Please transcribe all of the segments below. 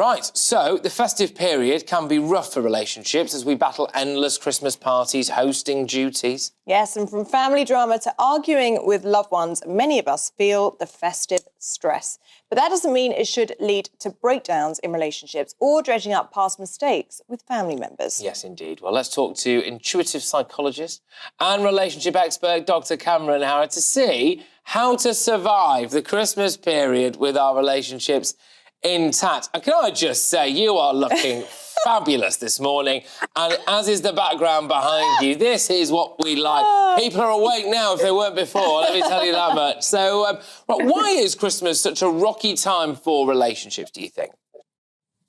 Right, so the festive period can be rough for relationships as we battle endless Christmas parties, hosting duties. Yes, and from family drama to arguing with loved ones, many of us feel the festive stress. But that doesn't mean it should lead to breakdowns in relationships or dredging up past mistakes with family members. Yes, indeed. Well, let's talk to intuitive psychologist and relationship expert Dr. Carmen Harra to see how to survive the Christmas period with our relationships intact. And can I just say, you are looking fabulous this morning, and as is the background behind you, this is what we like. People are awake now if they weren't before, let me tell you that much. So, right, why is Christmas such a rocky time for relationships, do you think?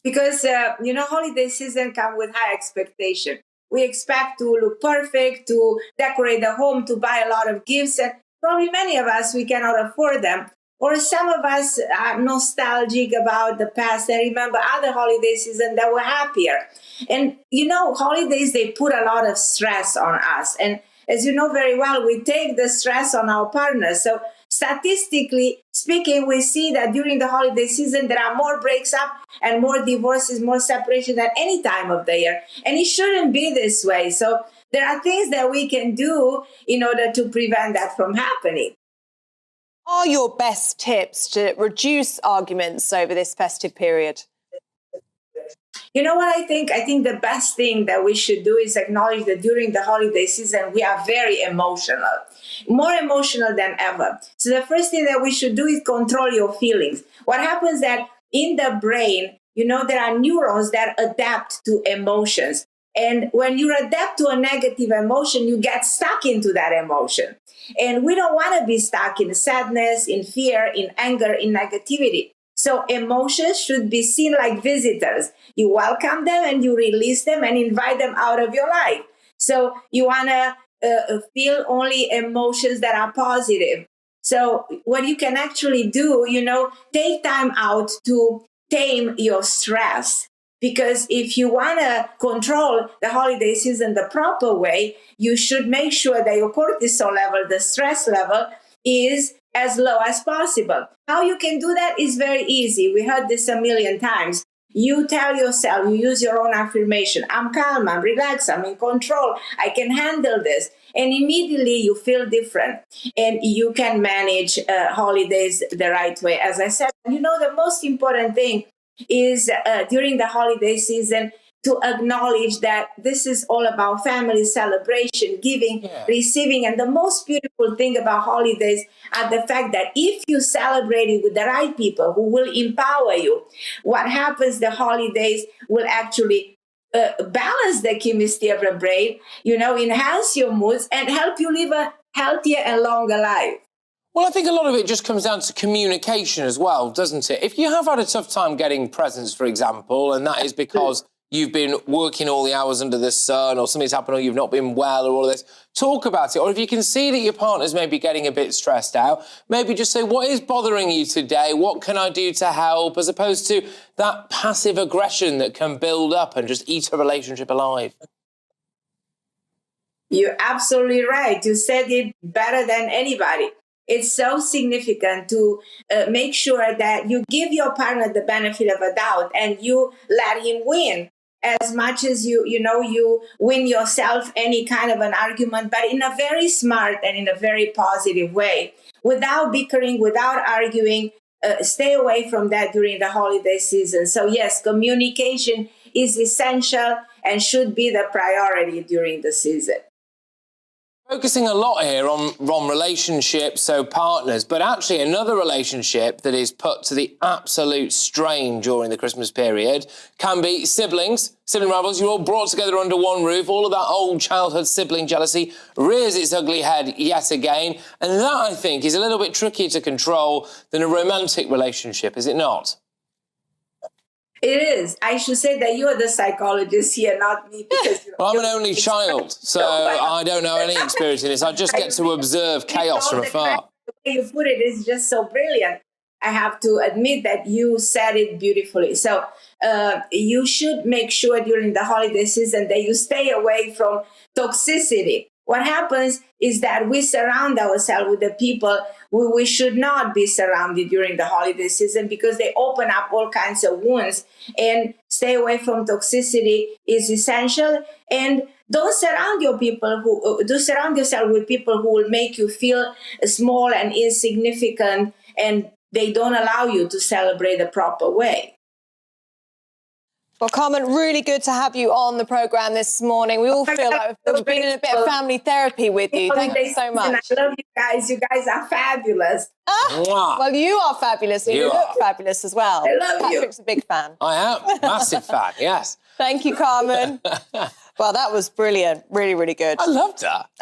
Because, holiday season comes with high expectation. We expect to look perfect, to decorate the home, to buy a lot of gifts, and probably many of us, we cannot afford them. Or some of us are nostalgic about the past and remember other holiday seasons that were happier. And, holidays, they put a lot of stress on us. And as you know very well, we take the stress on our partners. So statistically speaking, we see that during the holiday season, there are more breaks up and more divorces, more separation than any time of the year. And it shouldn't be this way. So there are things that we can do in order to prevent that from happening. Are your best tips to reduce arguments over this festive period? You know what I think? I think the best thing that we should do is acknowledge that during the holiday season, we are very emotional, more emotional than ever. So the first thing that we should do is control your feelings. What happens that in the brain, there are neurons that adapt to emotions. And when you adapt to a negative emotion, you get stuck into that emotion. And we don't want to be stuck in sadness, in fear, in anger, in negativity. So emotions should be seen like visitors. You welcome them and you release them and invite them out of your life. So you want to feel only emotions that are positive. So what you can actually do, take time out to tame your stress. Because if you want to control the holiday season the proper way, you should make sure that your cortisol level, the stress level, is as low as possible. How you can do that is very easy. We heard this a million times. You tell yourself, you use your own affirmation. I'm calm, I'm relaxed, I'm in control, I can handle this. And immediately you feel different and you can manage holidays the right way. As I said, the most important thing is during the holiday season to acknowledge that this is all about family celebration, giving, receiving. And the most beautiful thing about holidays are the fact that if you celebrate it with the right people who will empower you, what happens, the holidays will actually balance the chemistry of the brain, enhance your moods and help you live a healthier and longer life. Well, I think a lot of it just comes down to communication as well, doesn't it? If you have had a tough time getting presents, for example, and that is because you've been working all the hours under the sun or something's happened or you've not been well or all of this, talk about it. Or if you can see that your partner's maybe getting a bit stressed out, maybe just say, what is bothering you today? What can I do to help? As opposed to that passive aggression that can build up and just eat a relationship alive. You're absolutely right. You said it better than anybody. It's so significant to make sure that you give your partner the benefit of a doubt and you let him win as much as you win yourself any kind of an argument, but in a very smart and in a very positive way, without bickering, without arguing. Stay away from that during the holiday season. So yes, communication is essential and should be the priority during the season. Focusing a lot here on relationships, so partners, but actually another relationship that is put to the absolute strain during the Christmas period can be siblings, sibling rivalries. You're all brought together under one roof. All of that old childhood sibling jealousy rears its ugly head yet again. And that, I think, is a little bit trickier to control than a romantic relationship, is it not? It is. I should say that you are the psychologist here, not me. Because well, I'm an only child, so I don't know any experience in this. I just get to observe chaos from afar. The way you put it is just so brilliant. I have to admit that you said it beautifully. So you should make sure during the holiday season that you stay away from toxicity. what happens is that we surround ourselves with the people we should not be surrounded during the holiday season, because they open up all kinds of wounds. And stay away from toxicity is essential. And don't surround yourself with people who will make you feel small and insignificant, and they don't allow you to celebrate the proper way. Well, Carmen, really good to have you on the programme this morning. We all feel like we've been in a bit of family therapy with you. Thank you so much. I love you guys. You guys are fabulous. Well, you are fabulous. You look fabulous as well. I love you. Patrick's a big fan. I am. Massive fan, yes. Thank you, Carmen. Well, that was brilliant. Really, really good. I loved that.